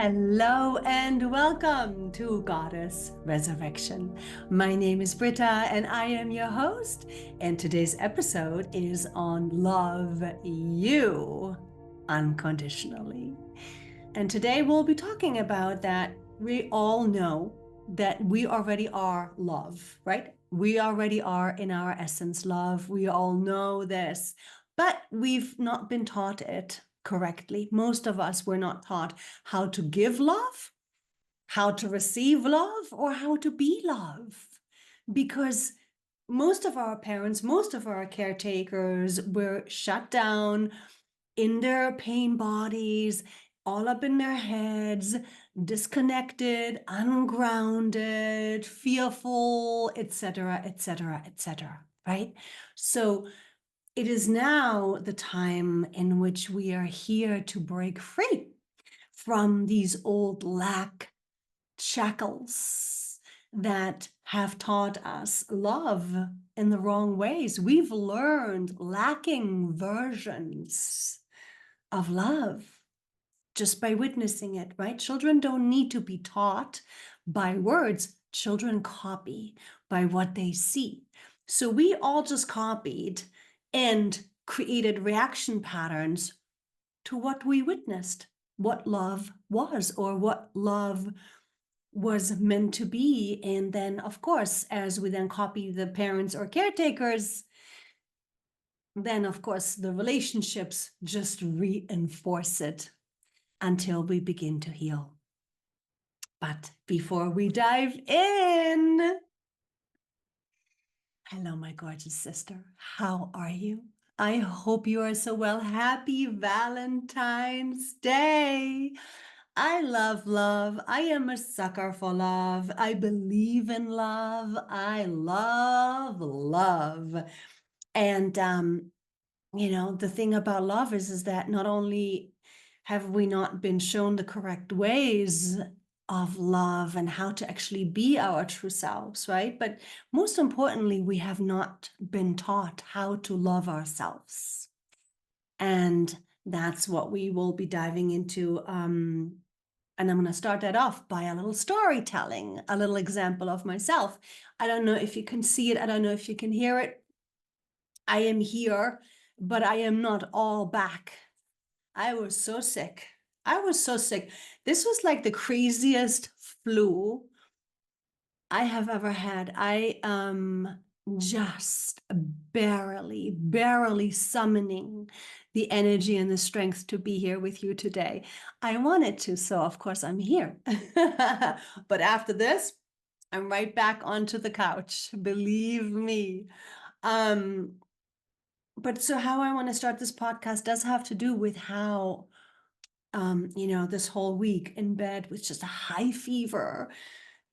Hello and welcome to Goddess Resurrection. My name is Britta and I am your host. And today's episode is on Love You Unconditionally. And today we'll be talking about that we all know that we already are love, right? We already are in our essence love. We all know this, but we've not been taught it correctly. Most of us were not taught how to give love, how to receive love, or how to be love. Because most of our parents, most of our caretakers were shut down in their pain bodies, all up in their heads, disconnected, ungrounded, fearful, etc., etc., etc. Right? So it is now the time in which we are here to break free from these old lack shackles that have taught us love in the wrong ways. We've learned lacking versions of love just by witnessing it, right? Children don't need to be taught by words. Children copy by what they see. So we all just copied and created reaction patterns to what we witnessed, what love was, or what love was meant to be. And then, of course, as we then copy the parents or caretakers, then, of course, the relationships just reinforce it until we begin to heal. But before we dive in, hello, my gorgeous sister. How are you? I hope you are so well. Happy Valentine's Day. I love love. I am a sucker for love. I believe in love. I love love. And, the thing about love is that not only have we not been shown the correct ways of love and how to actually be our true selves, right? But most importantly, we have not been taught how to love ourselves. And that's what we will be diving into. And I'm going to start that off by a little storytelling, a little example of myself. I don't know if you can see it. I don't know if you can hear it. I am here, but I am not all back. I was so sick. I was so sick. This was like the craziest flu I have ever had. I am just barely summoning the energy and the strength to be here with you today. I wanted to, so of course I'm here. But after this, I'm right back onto the couch, believe me. But so how I want to start this podcast does have to do with how this whole week in bed with just a high fever.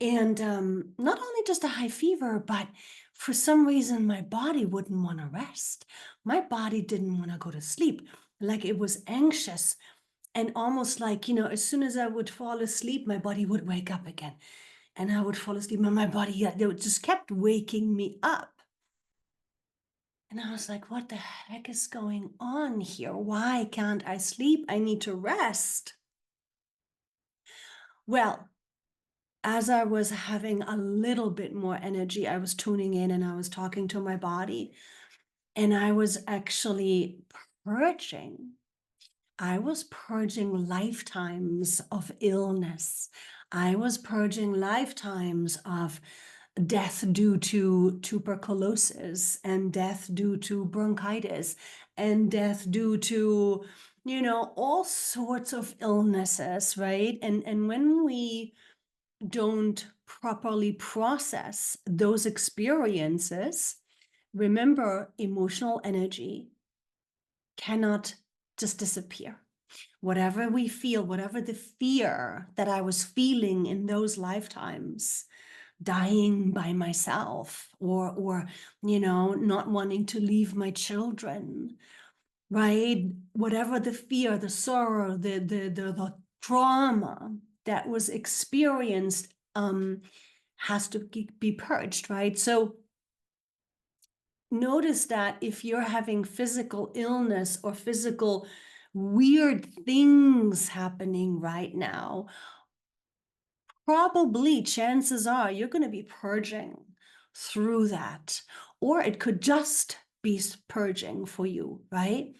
And not only just a high fever, but for some reason, my body wouldn't want to rest. My body didn't want to go to sleep. Like it was anxious. And almost like, as soon as I would fall asleep, my body would wake up again. And I would fall asleep, and my body, they just kept waking me up. And I was like, what the heck is going on here? Why can't I sleep? I need to rest. Well, as I was having a little bit more energy, I was tuning in and I was talking to my body, and I was actually purging. I was purging lifetimes of illness. I was purging lifetimes of death due to tuberculosis and death due to bronchitis and death due to, all sorts of illnesses, right? And when we don't properly process those experiences, remember, emotional energy cannot just disappear. Whatever we feel, whatever the fear that I was feeling in those lifetimes, dying by myself or not wanting to leave my children, right? Whatever the fear, the sorrow, the trauma that was experienced has to be purged, right? So notice that if you're having physical illness or physical weird things happening right now, probably chances are you're going to be purging through that. Or it could just be purging for you, right?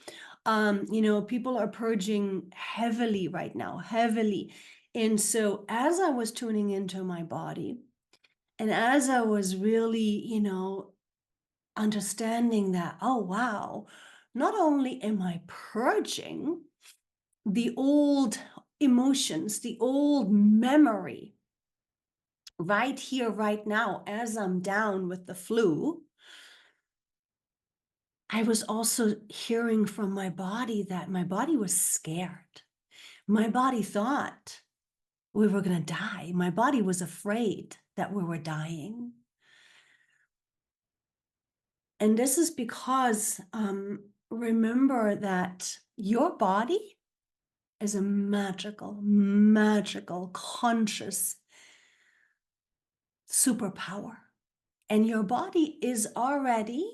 People are purging heavily right now, heavily. And so as I was tuning into my body, and as I was really, understanding that, oh, wow, not only am I purging the old emotions, the old memory right here, right now, as I'm down with the flu, I was also hearing from my body that my body was scared. My body thought we were going to die. My body was afraid that we were dying. And this is because remember that your body is a magical, magical, conscious superpower. And your body is already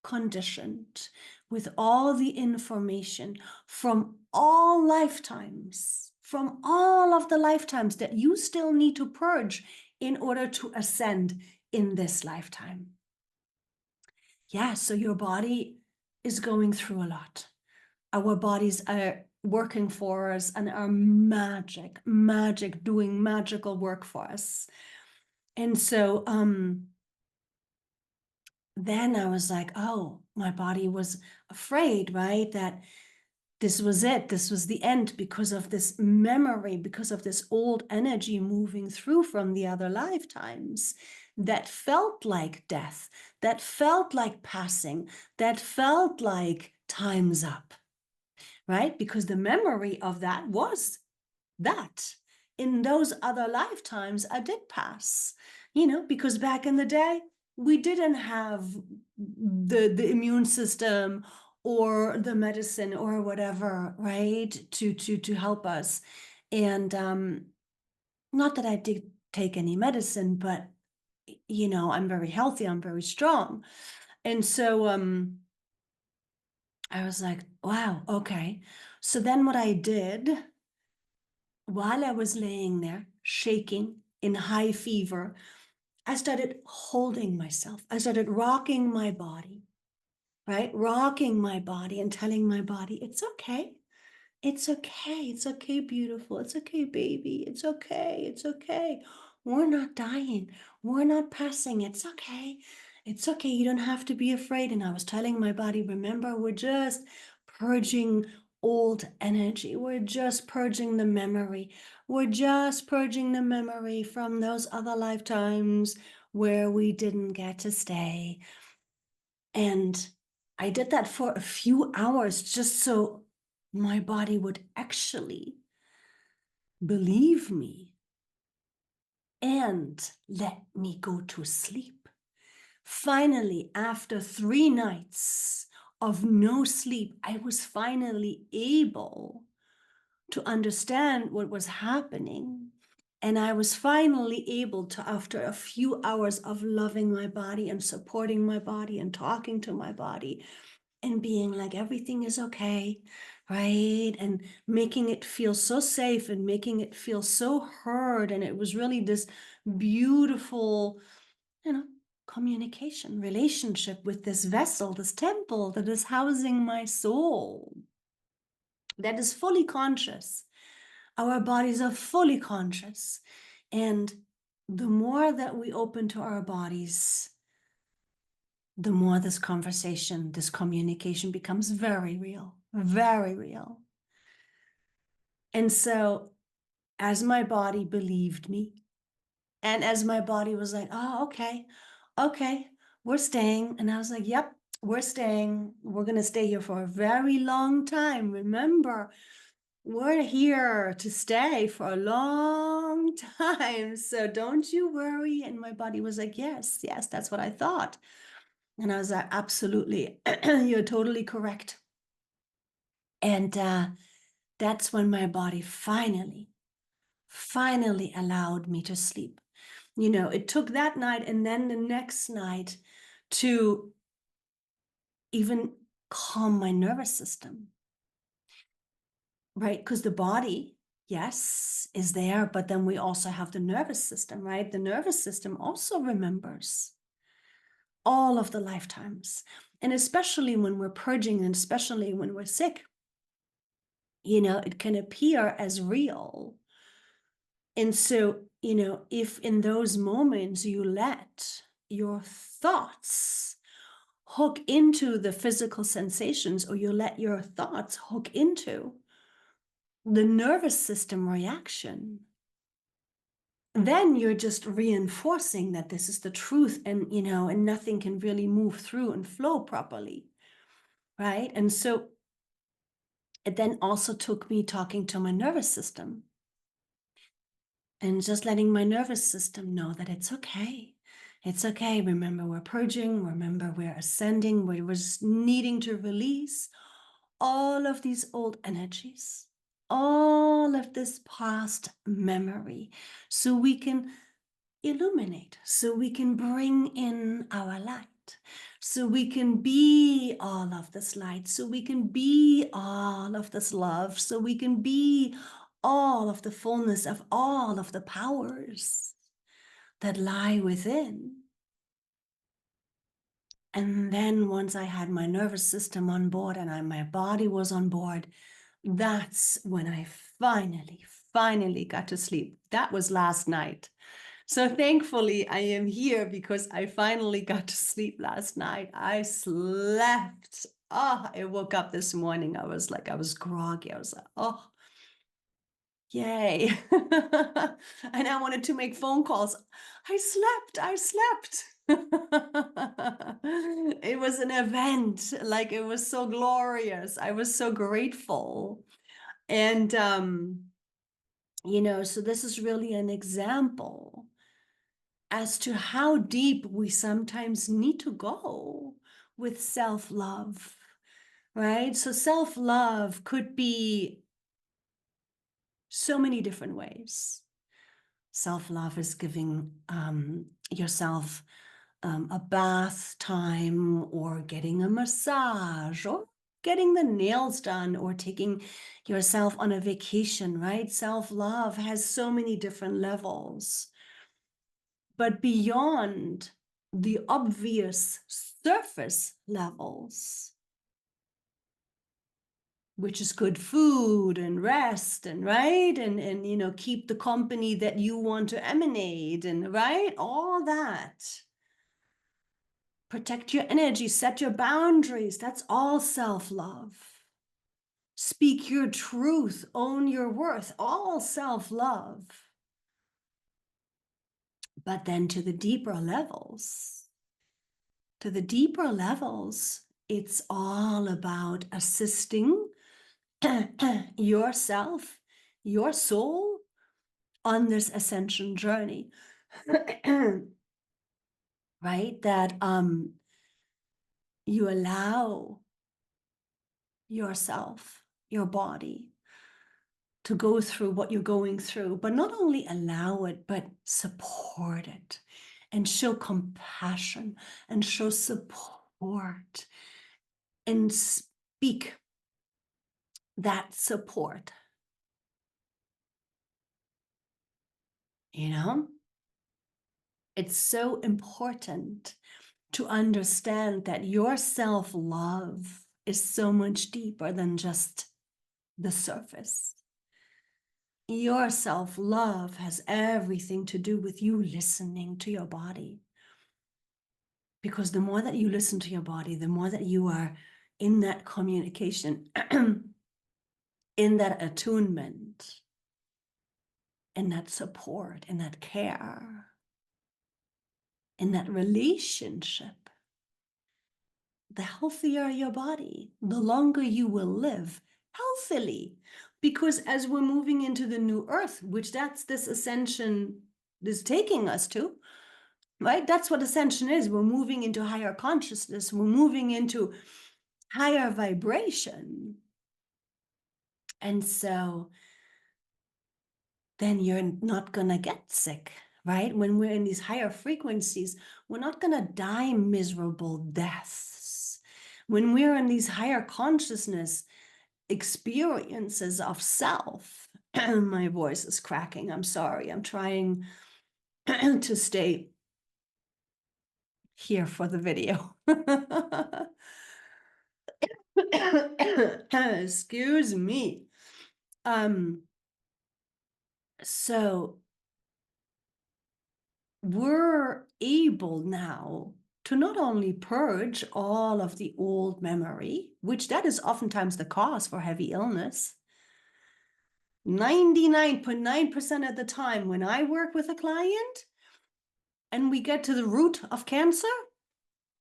conditioned with all the information from all lifetimes, from all of the lifetimes that you still need to purge in order to ascend in this lifetime. Yeah, so your body is going through a lot. Our bodies are working for us and are magic, doing magical work for us. And so then I was like, oh, my body was afraid, right? That this was it. This was the end because of this memory, because of this old energy moving through from the other lifetimes that felt like death, that felt like passing, that felt like time's up, right? Because the memory of that was that in those other lifetimes I did pass, because back in the day, we didn't have the immune system or the medicine or whatever, right, to help us. And not that I did take any medicine, but I'm very healthy, I'm very strong. And so I was like, wow, okay. So then what I did while I was laying there shaking in high fever, I started holding myself. I started rocking my body, right? Rocking my body and telling my body, it's okay. It's okay. It's okay, beautiful. It's okay, baby. It's okay. It's okay. We're not dying. We're not passing. It's okay. It's okay. You don't have to be afraid. And I was telling my body, remember, we're just purging old energy. We're just purging the memory. We're just purging the memory from those other lifetimes where we didn't get to stay. And I did that for a few hours just so my body would actually believe me and let me go to sleep. Finally, after 3 nights of no sleep, I was finally able to understand what was happening. And I was finally able to, after a few hours of loving my body and supporting my body and talking to my body, and being like, everything is okay, right? And making it feel so safe and making it feel so heard. And it was really this beautiful, communication, relationship with this vessel, this temple that is housing my soul, that is fully conscious. Our bodies are fully conscious. And the more that we open to our bodies, the more this conversation, this communication becomes very real, very real. And so as my body believed me, and as my body was like, oh, okay, we're staying. And I was like, yep, we're staying. We're going to stay here for a very long time. Remember, we're here to stay for a long time. So don't you worry. And my body was like, yes, that's what I thought. And I was like, absolutely, you're totally correct. And that's when my body finally allowed me to sleep. It took that night and then the next night to even calm my nervous system. right? Because the body, yes, is there, but then we also have the nervous system, right? The nervous system also remembers all of the lifetimes. And especially when we're purging, and especially when we're sick, it can appear as real. And so, if in those moments you let your thoughts hook into the physical sensations, or you let your thoughts hook into the nervous system reaction, then you're just reinforcing that this is the truth, and nothing can really move through and flow properly, right? And so it then also took me talking to my nervous system and just letting my nervous system know that it's okay. It's okay. Remember, we're purging. Remember, we're ascending. We're just needing to release all of these old energies, all of this past memory, so we can illuminate, so we can bring in our light, so we can be all of this light, so we can be all of this love, so we can be all of the fullness of all of the powers that lie within. And then once I had my nervous system on board and my body was on board, that's when I finally got to sleep. That was last night. So thankfully I am here because I finally got to sleep last night. I slept. Oh, I woke up this morning. I was groggy. I was like, oh, yay. And I wanted to make phone calls. I slept. It was an event. Like, it was so glorious. I was so grateful. And, so this is really an example as to how deep we sometimes need to go with self-love, right? So self-love could be so many different ways. Self-love is giving yourself a bath time, or getting a massage, or getting the nails done, or taking yourself on a vacation, right? Self-love has so many different levels. But beyond the obvious surface levels, which is good food and rest, and right, and keep the company that you want to emanate, and right, all that. Protect your energy, set your boundaries. That's all self-love. Speak your truth, own your worth, all self-love. But then to the deeper levels, it's all about assisting yourself, your soul, on this ascension journey. Right? That you allow yourself, your body, to go through what you're going through, but not only allow it, but support it, and show compassion, and show support, and speak that support. It's so important to understand that your self-love is so much deeper than just the surface. Your self-love has everything to do with you listening to your body. Because the more that you listen to your body, the more that you are in that communication, in that attunement, in that support, in that care, in that relationship, the healthier your body, the longer you will live healthily. Because as we're moving into the new earth, which that's this ascension is taking us to, right? That's what ascension is. We're moving into higher consciousness. We're moving into higher vibration. And so then you're not going to get sick, right? When we're in these higher frequencies, we're not going to die miserable deaths. When we're in these higher consciousness, experiences of self. My voice is cracking. I'm sorry. I'm trying to stay here for the video. Excuse me. So we're able now to not only purge all of the old memory, which that is oftentimes the cause for heavy illness. 99.9% of the time when I work with a client and we get to the root of cancer,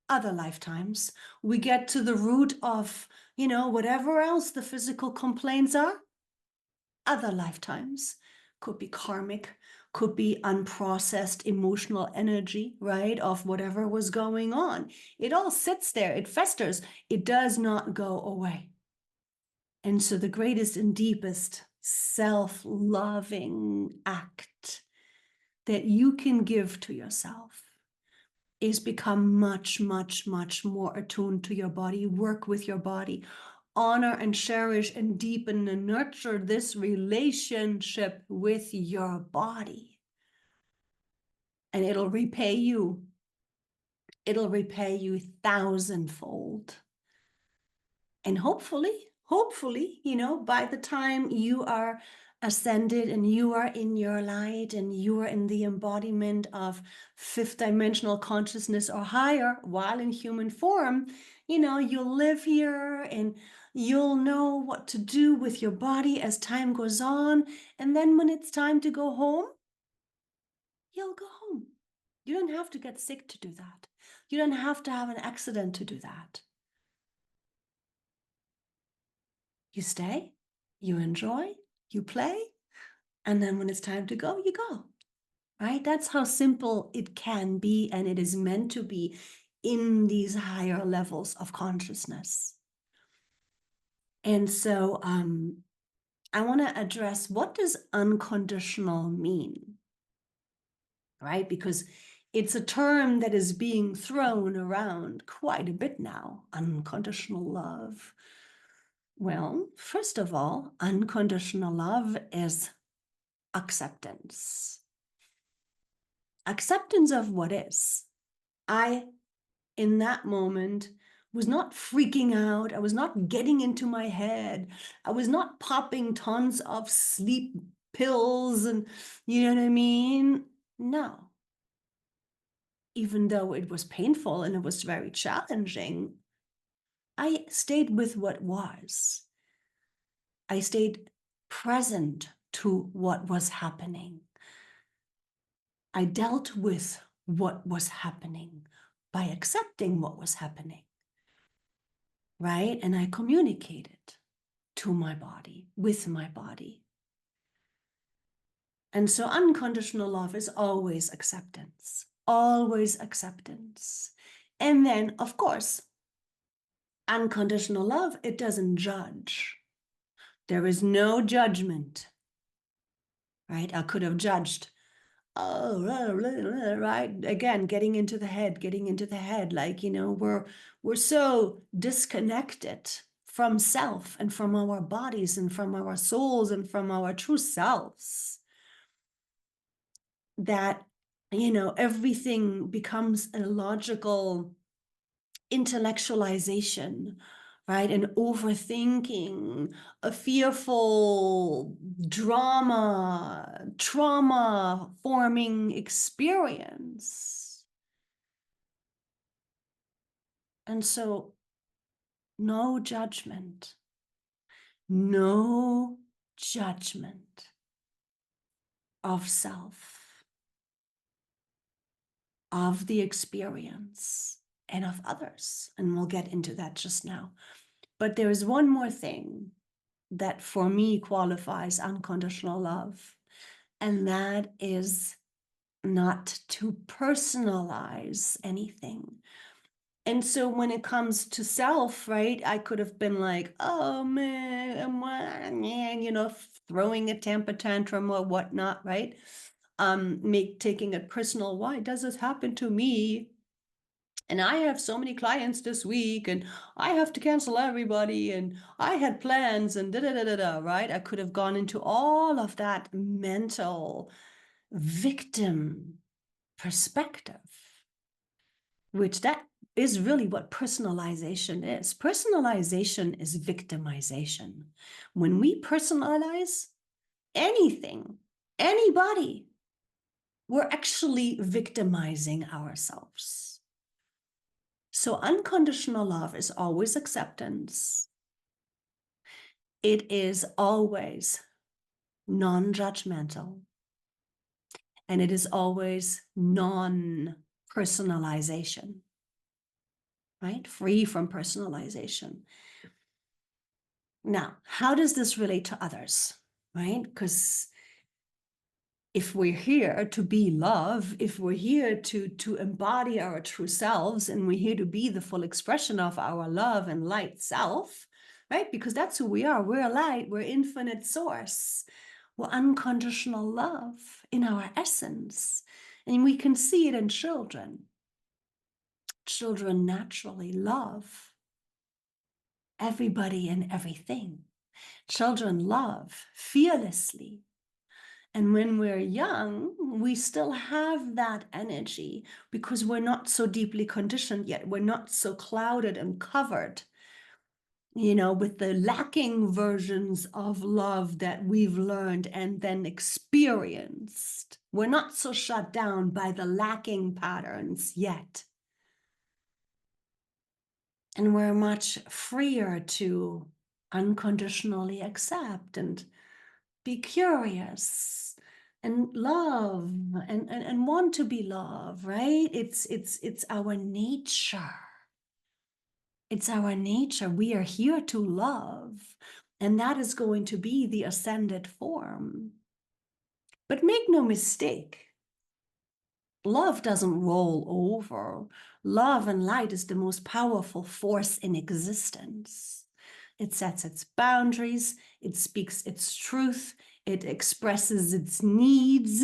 other lifetimes. We get to the root of, whatever else the physical complaints are, other lifetimes. Could be karmic, could be unprocessed emotional energy, right, of whatever was going on. It all sits there, it festers, it does not go away. And so the greatest and deepest self-loving act that you can give to yourself is become much, much, much more attuned to your body, work with your body, honor and cherish and deepen and nurture this relationship with your body. And it'll repay you. It'll repay you thousandfold. And hopefully, by the time you are ascended and you are in your light and you are in the embodiment of fifth dimensional consciousness or higher while in human form, you'll live here and you'll know what to do with your body as time goes on. And then when it's time to go home, you'll go home. You don't have to get sick to do that. You don't have to have an accident to do that. You stay, you enjoy, you play, and then when it's time to go, you go, right? That's how simple it can be, and it is meant to be in these higher levels of consciousness. And so I want to address, what does unconditional mean, right? Because it's a term that is being thrown around quite a bit now, unconditional love. Well, first of all, unconditional love is acceptance. Acceptance of what is. I, in that moment, was not freaking out. I was not getting into my head. I was not popping tons of sleep pills and, you know what I mean? No. Even though it was painful and it was very challenging, I stayed with what was. I stayed present to what was happening. I dealt with what was happening by accepting what was happening, right? And I communicated to my body, with my body. And so unconditional love is always acceptance, always acceptance. And then, of course, unconditional love, it doesn't judge. There is no judgment, right? I could have judged, oh, right, again, getting into the head, like, we're so disconnected from self and from our bodies and from our souls and from our true selves that, everything becomes a logical intellectualization, right? An overthinking, a fearful trauma forming experience. And so, no judgment, no judgment of self, of the experience, and of others. And we'll get into that just now. But there is one more thing that for me qualifies unconditional love, and that is not to personalize anything. And so when it comes to self, right, I could have been like, oh man, throwing a temper tantrum or whatnot, right? Taking it personal. Why does this happen to me? And I have so many clients this week, and I have to cancel everybody, and I had plans, and da da da da da, right? I could have gone into all of that mental victim perspective, which that is really what personalization is. Personalization is victimization. When we personalize anything, anybody, we're actually victimizing ourselves. So unconditional love is always acceptance. It is always non-judgmental. And it is always non-personalization, right? Free from personalization. Now, how does this relate to others, right? Because if we're here to be love, if we're here to embody our true selves, and we're here to be the full expression of our love and light self, right? Because that's who we are. We're light, we're infinite source. We're unconditional love in our essence. And we can see it in children. Children naturally love everybody and everything. Children love fearlessly. And when we're young, we still have that energy because we're not so deeply conditioned yet. We're not so clouded and covered, with the lacking versions of love that we've learned and then experienced. We're not so shut down by the lacking patterns yet. And we're much freer to unconditionally accept and be curious and love and want to be loved, right? It's our nature. It's our nature. We are here to love, and that is going to be the ascended form. But make no mistake, love doesn't roll over. Love and light is the most powerful force in existence. It sets its boundaries, it speaks its truth, it expresses its needs.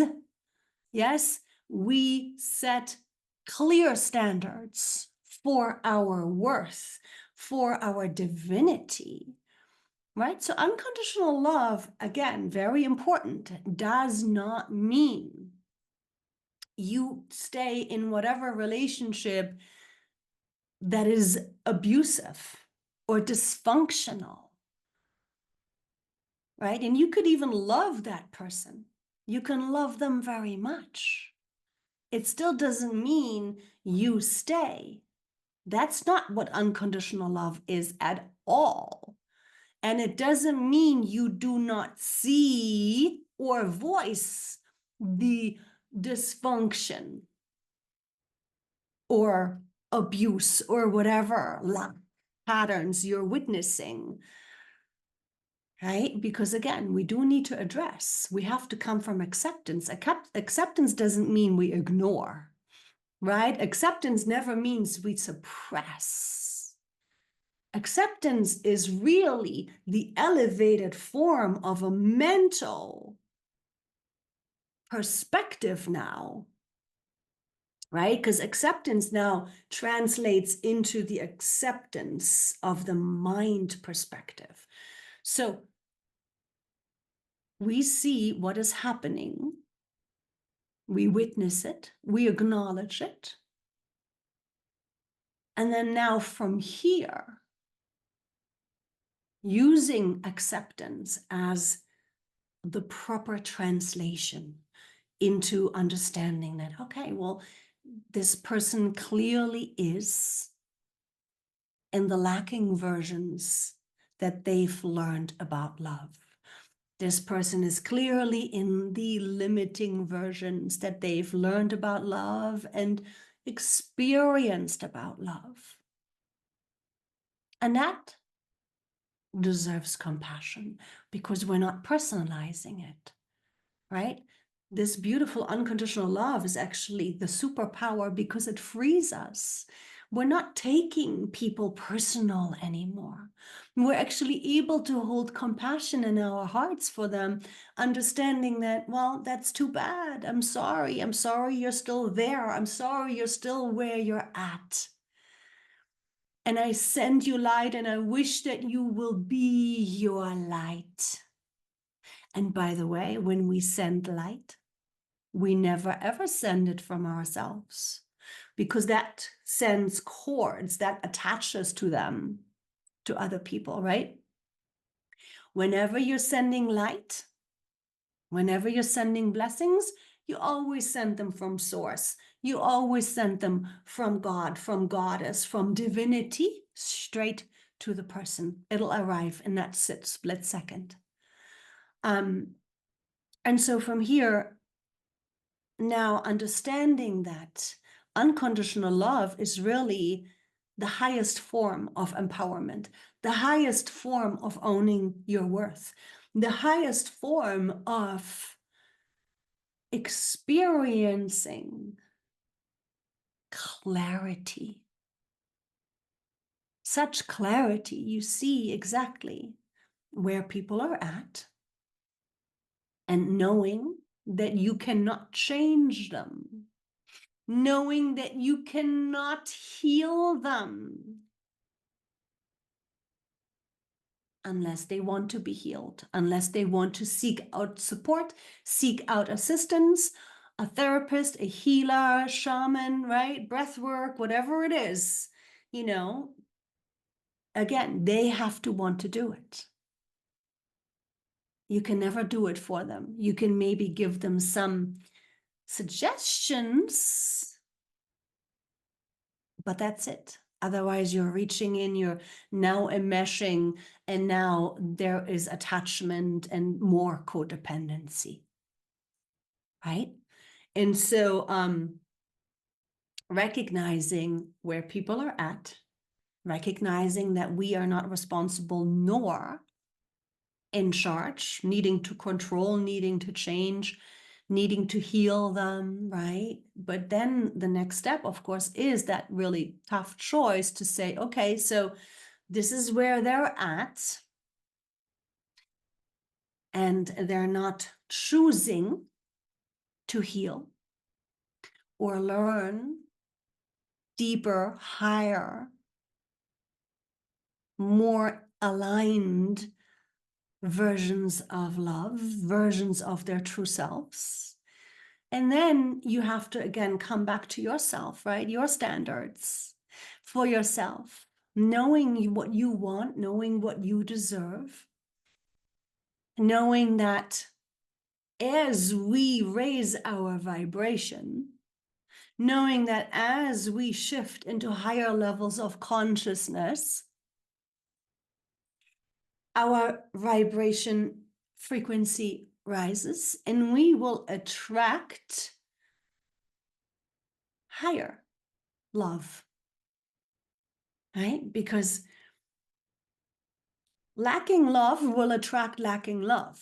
Yes, we set clear standards for our worth, for our divinity, right? So unconditional love, again, very important, does not mean you stay in whatever relationship that is abusive or dysfunctional, right? And you could even love that person. You can love them very much. It still doesn't mean you stay. That's not what unconditional love is at all. And it doesn't mean you do not see or voice the dysfunction or abuse or whatever patterns you're witnessing, right? Because again, we do need to address, we have to come from acceptance. Acceptance doesn't mean we ignore, right? Acceptance never means we suppress. Acceptance is really the elevated form of a mental perspective now, right? Because acceptance now translates into the acceptance of the mind perspective. So we see what is happening, we witness it, we acknowledge it. And then now from here, using acceptance as the proper translation into understanding that, okay, well, this person clearly is in the lacking versions that they've learned about love. This person is clearly in the limiting versions that they've learned about love and experienced about love. And that deserves compassion because we're not personalizing it, right? This beautiful unconditional love is actually the superpower because it frees us. We're not taking people personal anymore. We're actually able to hold compassion in our hearts for them, understanding that, well, that's too bad. I'm sorry. I'm sorry you're still there. I'm sorry you're still where you're at. And I send you light, and I wish that you will be your light. And by the way, when we send light, we never ever send it from ourselves, because that sends cords, that attaches to them, to other people, right? Whenever you're sending light, whenever you're sending blessings, you always send them from source. You always send them from God, from goddess, from divinity, straight to the person. It'll arrive in that split second. And so from here, now understanding that unconditional love is really the highest form of empowerment, the highest form of owning your worth, the highest form of experiencing clarity. Such clarity, you see exactly where people are at, and knowing that you cannot change them, knowing that you cannot heal them unless they want to be healed, unless they want to seek out support, seek out assistance, a therapist, a healer, shaman, right? Breath work, whatever it is, you know, again, they have to want to do it. You can never do it for them. You can maybe give them some suggestions, but that's it. Otherwise, you're reaching in, you're now enmeshing, and now there is attachment and more codependency, right? And so recognizing where people are at, recognizing that we are not responsible nor in charge, needing to control, needing to change, needing to heal them, right? But then the next step, of course, is that really tough choice to say, okay, so this is where they're at, and they're not choosing to heal or learn deeper, higher, more aligned versions of love, versions of their true selves. And then you have to, again, come back to yourself, right? Your standards for yourself, knowing what you want, knowing what you deserve, knowing that as we raise our vibration, knowing that as we shift into higher levels of consciousness, our vibration frequency rises, and we will attract higher love, right? Because lacking love will attract lacking love.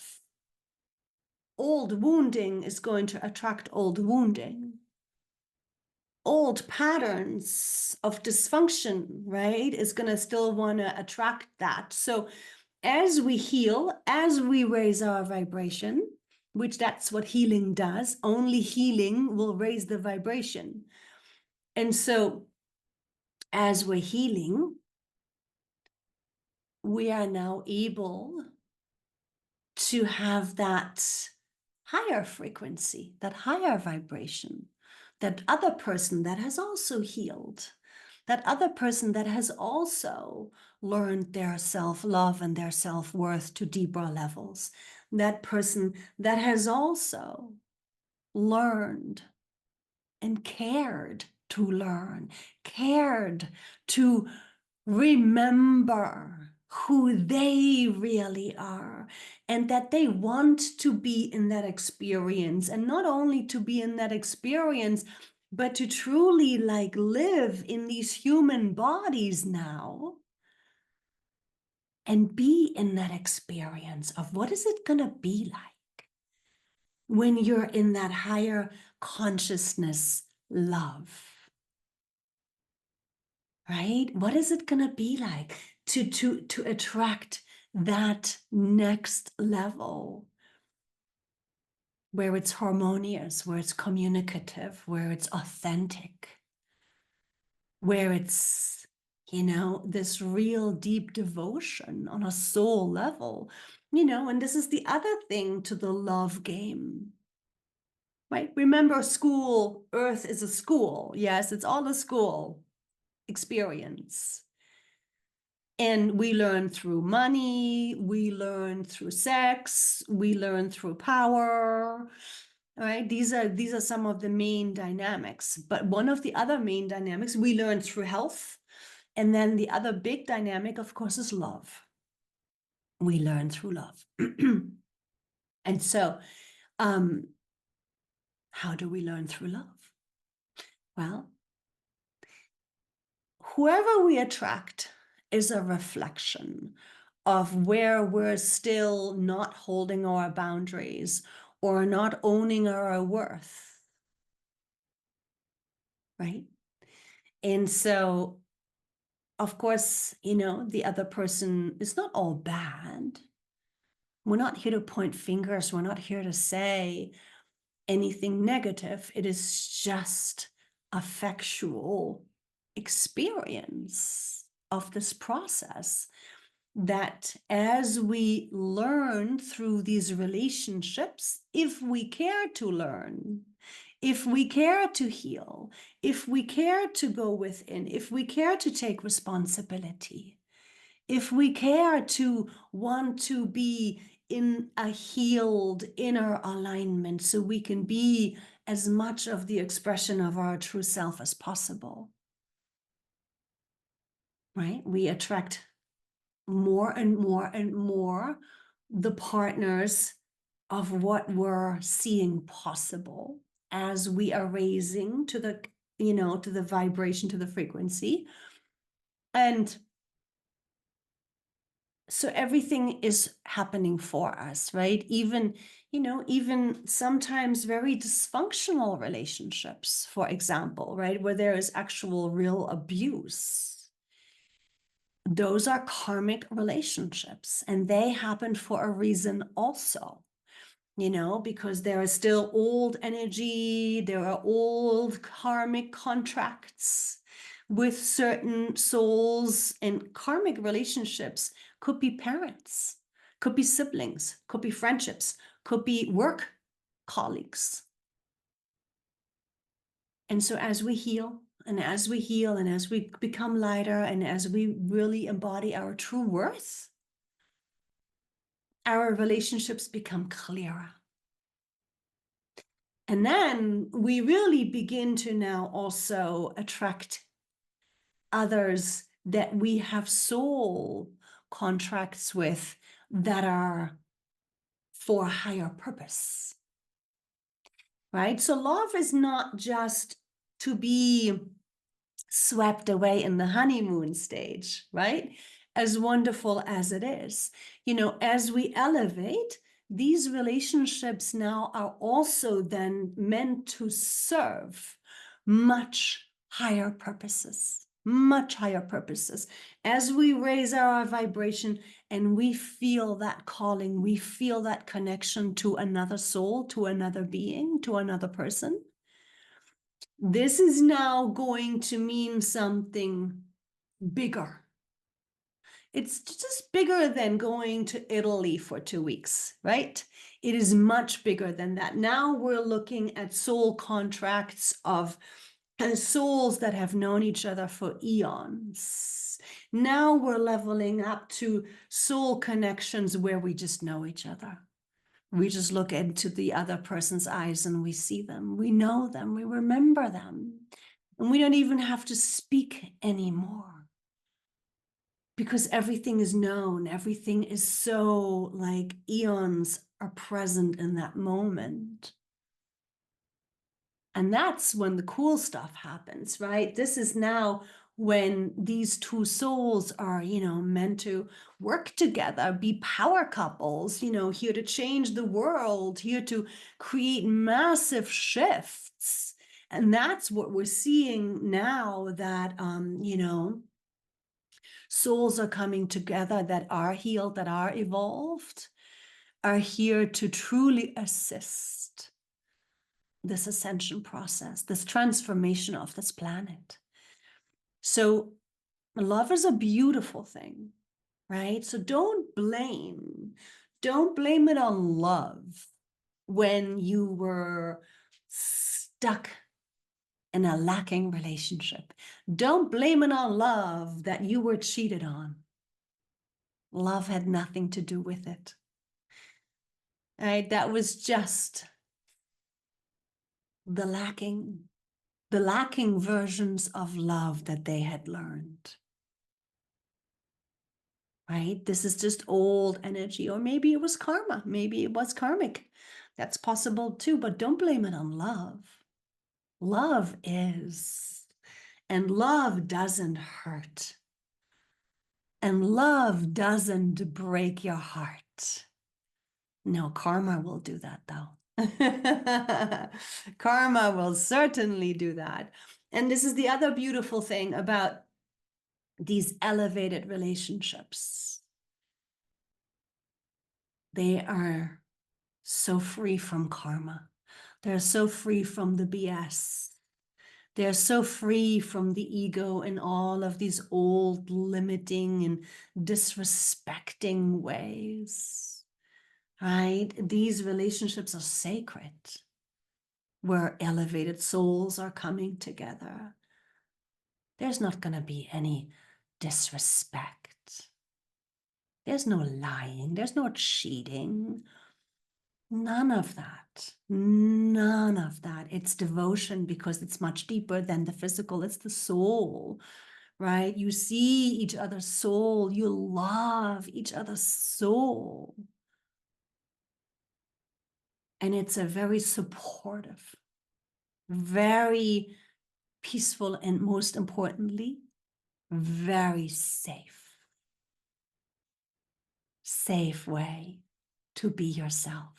Old wounding is going to attract old wounding. Old patterns of dysfunction, right, is going to still want to attract that. So as we heal, as we raise our vibration, which that's what healing does, only healing will raise the vibration. And so as we're healing, we are now able to have that higher frequency, that higher vibration, that other person that has also healed, that other person that has also learned their self-love and their self-worth to deeper levels, that person that has also learned and cared to learn, cared to remember who they really are, and that they want to be in that experience, and not only to be in that experience, but to truly like live in these human bodies now and be in that experience of what is it gonna be like when you're in that higher consciousness love. Right? What is it going to be like to attract that next level where it's harmonious, where it's communicative, where it's authentic, where it's this real deep devotion on a soul level, and this is the other thing to the love game, right? Remember, school, Earth is a school. Yes, it's all a school experience. And we learn through money, we learn through sex, we learn through power, right? These are some of the main dynamics. But one of the other main dynamics we learn through health. And then the other big dynamic, of course, is love. We learn through love. And so, how do we learn through love? Well, whoever we attract is a reflection of where we're still not holding our boundaries or not owning our worth, right? And so, of course, the other person is not all bad. We're not here to point fingers. We're not here to say anything negative. It is just a factual experience of this process that as we learn through these relationships, if we care to learn, if we care to heal, if we care to go within, if we care to take responsibility, if we care to want to be in a healed inner alignment so we can be as much of the expression of our true self as possible, right? We attract more and more and more the partners of what we're seeing possible as we are raising to the, to the vibration, to the frequency. And so everything is happening for us, right? Even sometimes very dysfunctional relationships, for example, right? Where there is actual real abuse. Those are karmic relationships, and they happen for a reason also, because there is still old energy, there are old karmic contracts with certain souls, and karmic relationships could be parents, could be siblings, could be friendships, could be work colleagues. And so as we heal, and as we become lighter, and as we really embody our true worth, our relationships become clearer. And then we really begin to now also attract others that we have soul contracts with that are for a higher purpose, right? So love is not just to be swept away in the honeymoon stage, right? As wonderful as it is, as we elevate, these relationships now are also then meant to serve much higher purposes, much higher purposes. As we raise our vibration and we feel that calling, we feel that connection to another soul, to another being, to another person, this is now going to mean something bigger. It's just bigger than going to Italy for 2 weeks, right? It is much bigger than that. Now we're looking at soul contracts of souls that have known each other for eons. Now we're leveling up to soul connections where we just know each other. We just look into the other person's eyes and we see them, we know them, we remember them. And we don't even have to speak anymore because everything is known. Everything is so like eons are present in that moment. And that's when the cool stuff happens, right? This is now when these two souls are, meant to work together, be power couples, here to change the world, here to create massive shifts. And that's what we're seeing now, that, souls are coming together that are healed, that are evolved, are here to truly assist this ascension process, this transformation of this planet. So Love is a beautiful thing, right? So don't blame it on love when you were stuck in a lacking relationship. Don't blame it on love that you were cheated on. Love had nothing to do with it. Right? That was just the lacking versions of love that they had learned. Right? This is just old energy, or maybe it was karma. Maybe it was karmic. That's possible too, but don't blame it on love. Love is, and love doesn't hurt. And love doesn't break your heart. No, karma will do that though. Karma will certainly do that. And this is the other beautiful thing about these elevated relationships. They are so free from karma. They're so free from the BS. They're so free from the ego and all of these old limiting and disrespecting ways, right? These relationships are sacred, where elevated souls are coming together. There's not going to be any disrespect. There's no lying. There's no cheating. None of that. None of that. It's devotion because it's much deeper than the physical. It's the soul, right? You see each other's soul. You love each other's soul. And it's a very supportive, very peaceful, and most importantly, very safe way to be yourself.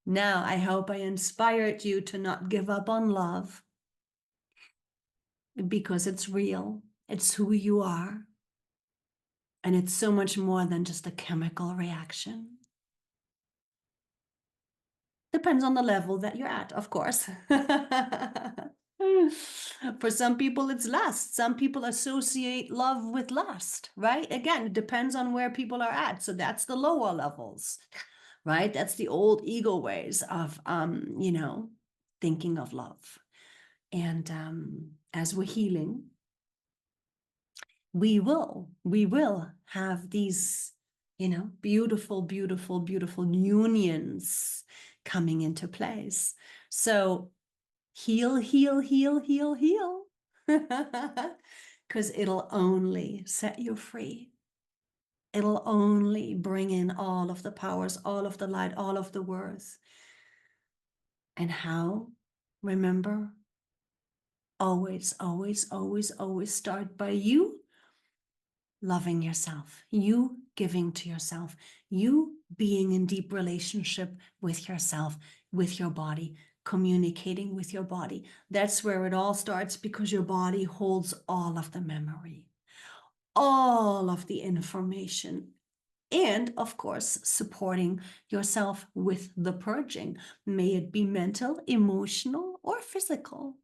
Now, I hope I inspired you to not give up on love, because it's real. It's who you are. And it's so much more than just a chemical reaction. Depends on the level that you're at, of course. For some people, it's lust. Some people associate love with lust, right? Again, it depends on where people are at. So that's the lower levels, right? That's the old ego ways of, thinking of love. And as we're healing, we will have these, beautiful, beautiful, beautiful unions coming into place. So heal, heal, heal, heal, heal. Because it'll only set you free. It'll only bring in all of the powers, all of the light, all of the worth. And how? Remember, always, always, always, always start by you loving yourself, you giving to yourself, you being in deep relationship with yourself, with your body, communicating with your body. That's where it all starts, because your body holds all of the memory, all of the information, and of course, supporting yourself with the purging. May it be mental, emotional, or physical,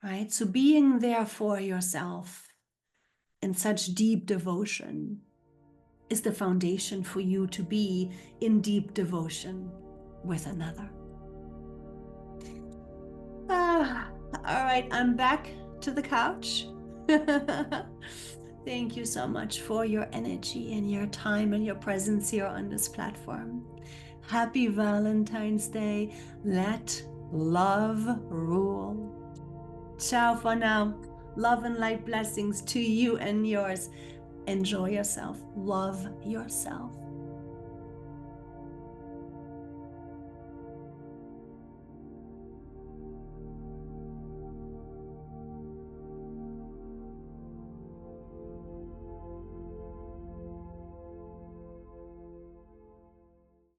right? So being there for yourself in such deep devotion is the foundation for you to be in deep devotion with another. All right, I'm back to the couch. Thank you so much for your energy and your time and your presence here on this platform. Happy Valentine's Day. Let love rule. Ciao for now. Love and light blessings to you and yours. Enjoy yourself. Love yourself.